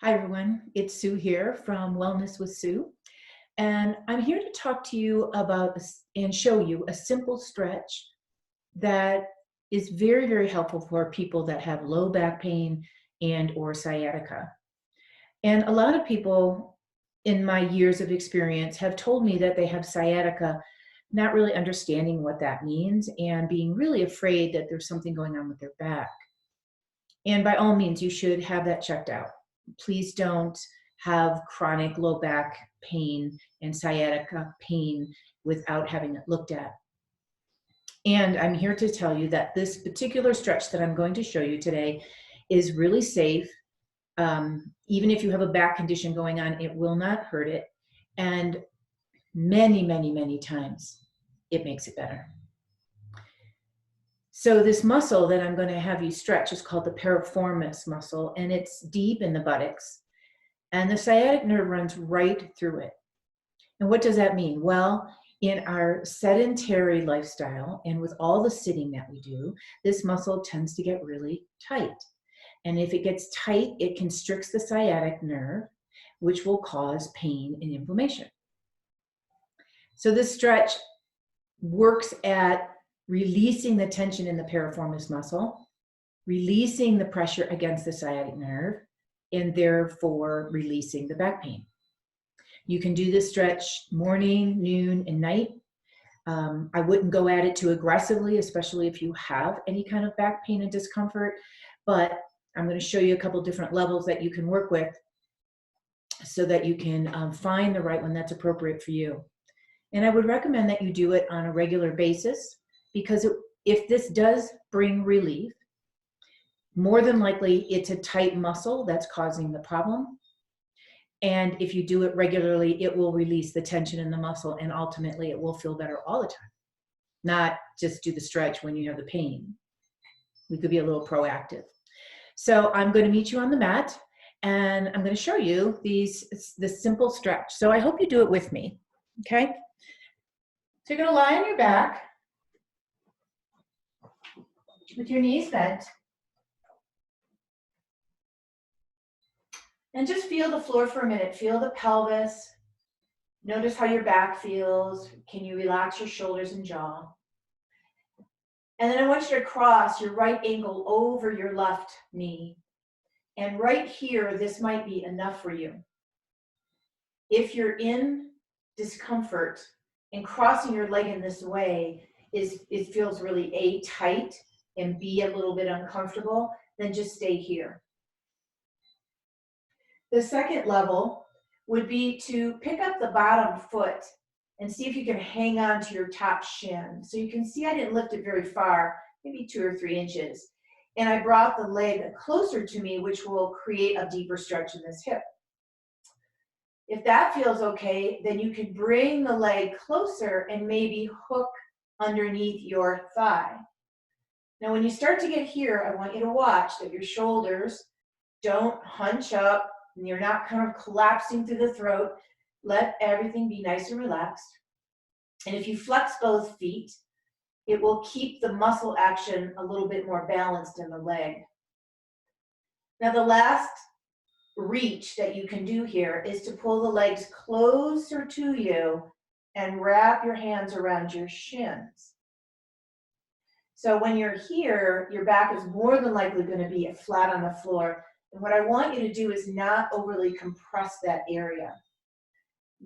Hi, everyone. It's Sue here from Wellness with Sue. And I'm here to talk to you about and show you a simple stretch that is very, very helpful for people that have low back pain and or sciatica. And a lot of people in my years of experience have told me that they have sciatica, not really understanding what that means and being really afraid that there's something going on with their back. And by all means, you should have that checked out. Please don't have chronic low back pain and sciatica pain without having it looked at. And I'm here to tell you that this particular stretch that I'm going to show you today is really safe. Even if you have a back condition going on, it will not hurt it. And many, many, many times, it makes it better. So this muscle that I'm going to have you stretch is called the piriformis muscle, and it's deep in the buttocks. And the sciatic nerve runs right through it. And what does that mean? Well, in our sedentary lifestyle and with all the sitting that we do, this muscle tends to get really tight. And if it gets tight, it constricts the sciatic nerve, which will cause pain and inflammation. So this stretch works at releasing the tension in the piriformis muscle, releasing the pressure against the sciatic nerve, and therefore releasing the back pain. You can do this stretch morning, noon, and night. I wouldn't go at it too aggressively, especially if you have any kind of back pain and discomfort, but I'm going to show you a couple different levels that you can work with so that you can find the right one that's appropriate for you. And I would recommend that you do it on a regular basis, because if this does bring relief, more than likely it's a tight muscle that's causing the problem. And if you do it regularly, it will release the tension in the muscle, and ultimately it will feel better all the time. Not just do the stretch when you have the pain. We could be a little proactive. So I'm going to meet you on the mat, and I'm going to show you this simple stretch. So I hope you do it with me, okay? So you're going to lie on your back with your knees bent. And just feel the floor for a minute. Feel the pelvis. Notice how your back feels. Can you relax your shoulders and jaw? And then I want you to cross your right ankle over your left knee. And right here, this might be enough for you. If you're in discomfort and crossing your leg in this way, it feels really A, tight, and B, a little bit uncomfortable, then just stay here. The second level would be to pick up the bottom foot and see if you can hang on to your top shin. So you can see I didn't lift it very far, maybe 2 or 3 inches. And I brought the leg closer to me, which will create a deeper stretch in this hip. If that feels okay, then you can bring the leg closer and maybe hook underneath your thigh. Now, when you start to get here, I want you to watch that your shoulders don't hunch up and you're not kind of collapsing through the throat. Let everything be nice and relaxed. And if you flex both feet, it will keep the muscle action a little bit more balanced in the leg. Now, the last reach that you can do here is to pull the legs closer to you and wrap your hands around your shins. So when you're here, your back is more than likely going to be flat on the floor. And what I want you to do is not overly compress that area.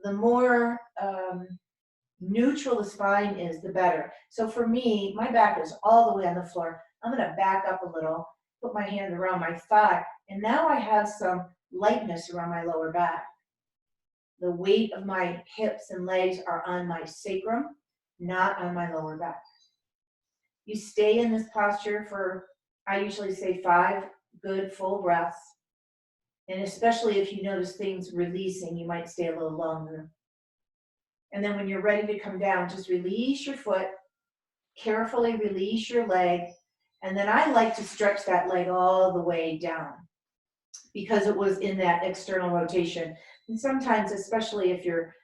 The more neutral the spine is, the better. So for me, my back is all the way on the floor. I'm going to back up a little, put my hand around my thigh, and now I have some lightness around my lower back. The weight of my hips and legs are on my sacrum, not on my lower back. You stay in this posture for, I usually say 5 good full breaths. And especially if you notice things releasing, you might stay a little longer. And then when you're ready to come down, just release your foot, carefully release your leg. And then I like to stretch that leg all the way down because it was in that external rotation. And sometimes, especially if you're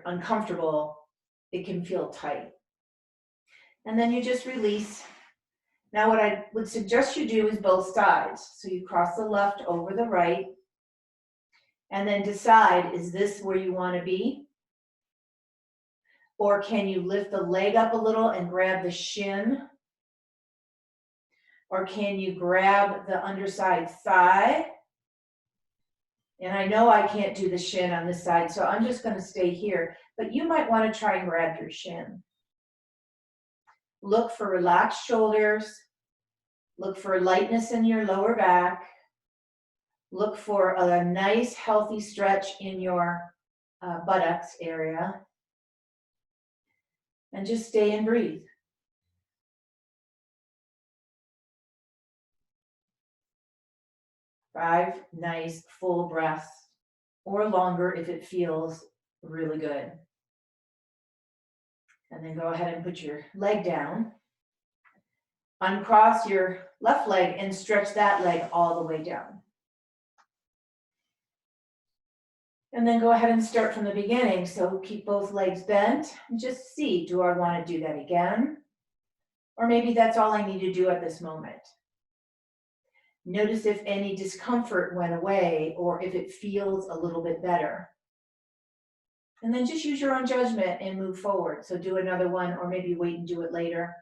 uncomfortable, it can feel tight. And then you just release Now what I would suggest you do is both sides. So you cross the left over the right, and then decide, is this where you want to be? Or can you lift the leg up a little and grab the shin? Or can you grab the underside thigh? And I know I can't do the shin on this side, so I'm just going to stay here. But you might want to try and grab your shin. Look for relaxed shoulders. Look for lightness in your lower back. Look for a nice, healthy stretch in your buttocks area. And just stay and breathe. Five nice full breaths, or longer if it feels really good. And then go ahead and put your leg down. Uncross your left leg and stretch that leg all the way down. And then go ahead and start from the beginning. So keep both legs bent and just see, do I want to do that again? Or maybe that's all I need to do at this moment. Notice if any discomfort went away or if it feels a little bit better. And then just use your own judgment and move forward. So do another one, or maybe wait and do it later.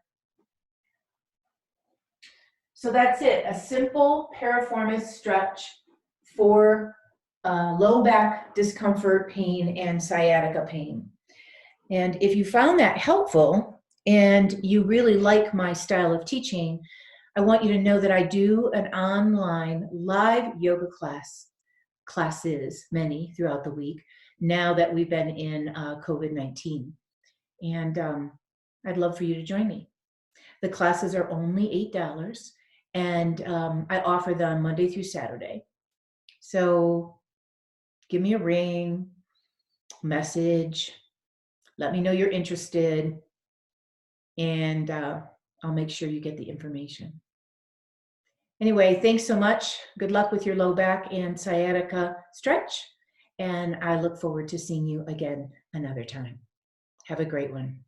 So that's it, a simple piriformis stretch for low back discomfort, pain, and sciatica pain. And if you found that helpful and you really like my style of teaching, I want you to know that I do an online live yoga classes, many throughout the week, now that we've been in COVID-19. And I'd love for you to join me. The classes are only $8, and I offer them Monday through Saturday. So give me a ring, message, let me know you're interested, and I'll make sure you get the information. Anyway, thanks so much. Good luck with your low back and sciatica stretch, and I look forward to seeing you again another time. Have a great one.